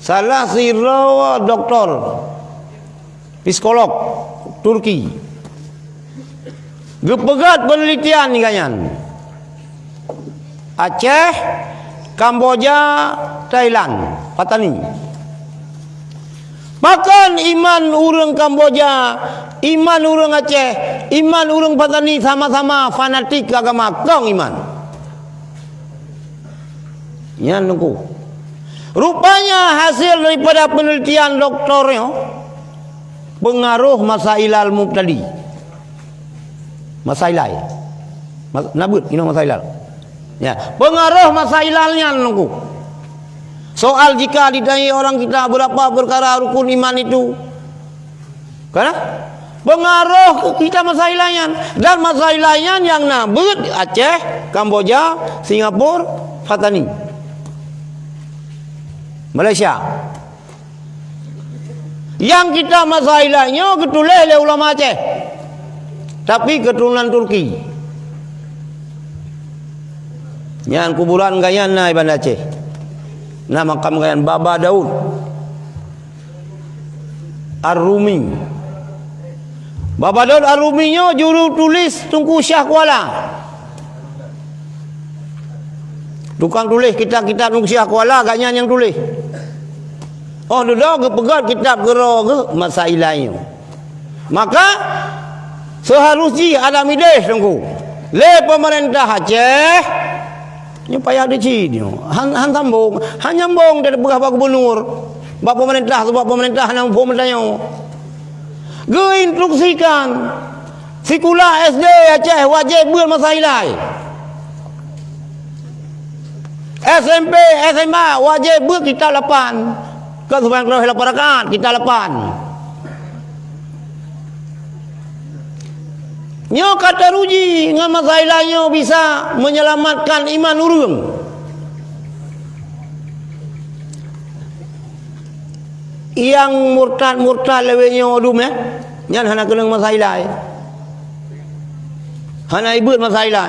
salah sira doktor psikolog Turki gepegat penelitian ni kanyan Aceh, Kamboja, Thailand, Patani. Bahkan iman urang Kamboja, iman urang Aceh, iman urang Patani sama-sama fanatik agama kong iman. Yan nunggu. Rupanya hasil daripada penelitian doktornya pengaruh masailal mubtadi. Masailai. Nabut, ini masailal. Ya, pengaruh masailalnya nunggu. Soal jika ditanya orang kita berapa perkara rukun iman itu, karena pengaruh kita masailalnya dan masailalnya yang nabut Aceh, Kamboja, Singapura, Patani, Malaysia. Yang kita masailalnya ketulis oleh ulama Aceh, tapi keturunan Turki. Yang kuburan gayan na Ibn Aceh. Nah makam gayan Baba Daud Ar-Rumi. Baba Daud Ar-Rumi nya juru tulis Tunku Syah Kuala. Tukang tulis kitab-kitab Tunku Syah Kuala gayan yang tulis. Oh duduk pegat kitab gero ke masailahnya. Maka seharusnya ada mides tunggu. Le pemerintah Aceh ni payah di sini. Han sambung, han nyambung dari beberapa gubernur. Bap pemerintah sebab pemerintah nang pemerintahnya. Ge instruksikan sekolah SD Aceh wajib buat masalah. SMP, SMA wajib buat kita 8. Kan sembahyang tarawih 8 rakaat, kita 8. Nyo kata ruji dengan masailahnya bisa menyelamatkan iman urang. Yang murtad lewenya odum nyan hana kenang masailah. Hana ibut masailah.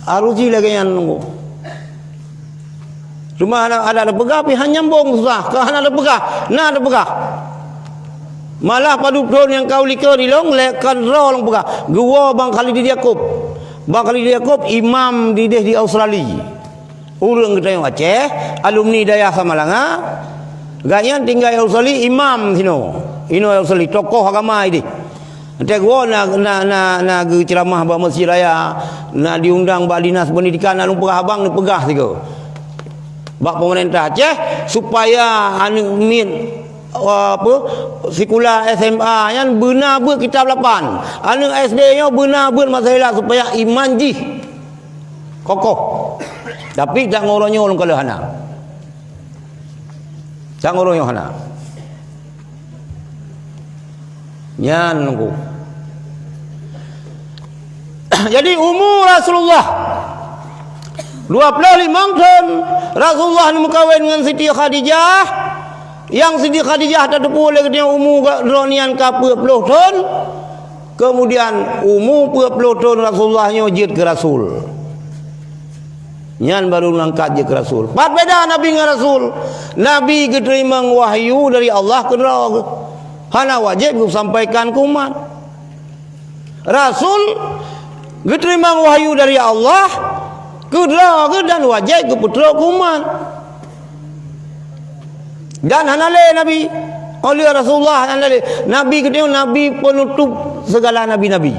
Aruji lagi yang nunggu. Cuma ada pegah pi han nyambung susah. Ka hana ada pegah, na ada pegah. Malah padu don yang kau likor dilong lekan rolong pegah. Gua Bang Khalid Yaakob. Bang Khalid Yaakob imam di Australia. Urang kita yang Aceh, alumni Dayah Samalanga. Ganyan tinggal Australia imam sino. Ino Australia tokoh agama ini. Nanti gua na ceramah ba masjid raya, na diundang ba dinas pendidikan alung pegah abang ni pegah tiga. Bak pemerintah Aceh supaya anu min apa sekolah SMA yang benar buat kitab 8 anak SD nya benar buat masalah supaya iman ji kokoh tapi tak ngoronya orang kalau hana tak ngoronya hana nyan nunggu. Jadi umur Rasulullah 25 tahun Rasulullah ni mukawin dengan Siti Khadijah. Yang Siti Khadijah tak tepu oleh dia umur dronian ke 40 tahun. Kemudian umur 40 tahun Rasulullah nyojit ke Rasul. Nyan baru ngangkat je ke Rasul. Pat beda Nabi dengan Rasul. Nabi keterima wahyu dari Allah ke neraka. Hana wajib sampaikan ke umat. Rasul keterima wahyu dari Allah ke neraka dan wajib ke putra ke umat. Dan hanale Nabi oleh Rasulullah hanale Nabi kedua Nabi penutup segala nabi-nabi.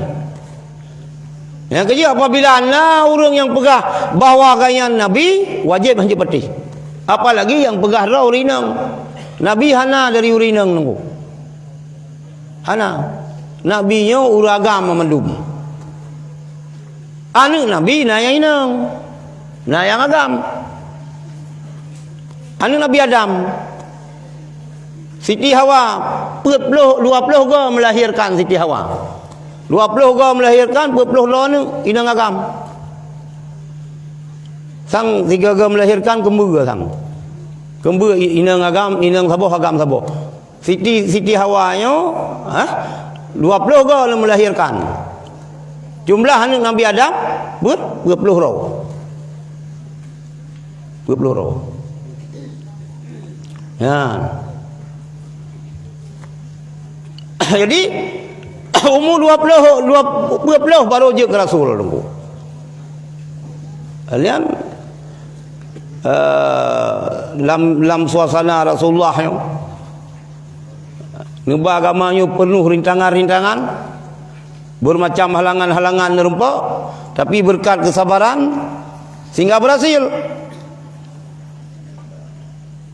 Yang kedua apabila orang yang pegah bahawa gayan Nabi wajib hanya peti. Apalagi yang pegah raw urinang. Nabi hana dari urinang nunggu. Hana. Nabi nyo uragam memendum. Anu Nabi naya inang. Naya agam. Anu Nabi Adam. Siti Hawa 20 ke melahirkan Siti Hawa. 20 ke melahirkan 40 ni inang agam. Sang 3 ke melahirkan kembu sang. Kembu inang agam, inang saboh agam saboh. Siti Hawa nya 20 ke melahirkan. Jumlah anak Nabi Adam 20 roh. 20 roh. Ya. Jadi umur 20 baru je ke Rasul tunggu. Kalian dalam suasana Rasulullah yang nubah agamanya penuh rintangan-rintangan, bermacam halangan-halangan nerumpa, tapi berkat kesabaran sehingga berhasil.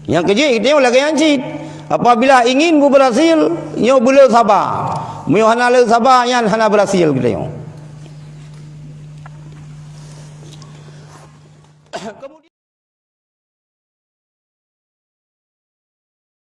Yang kecil kita lagi yang cik. Apabila ingin berhasil, nyo boleh sabar. Mio hana le sabar, yan hana berhasil kita.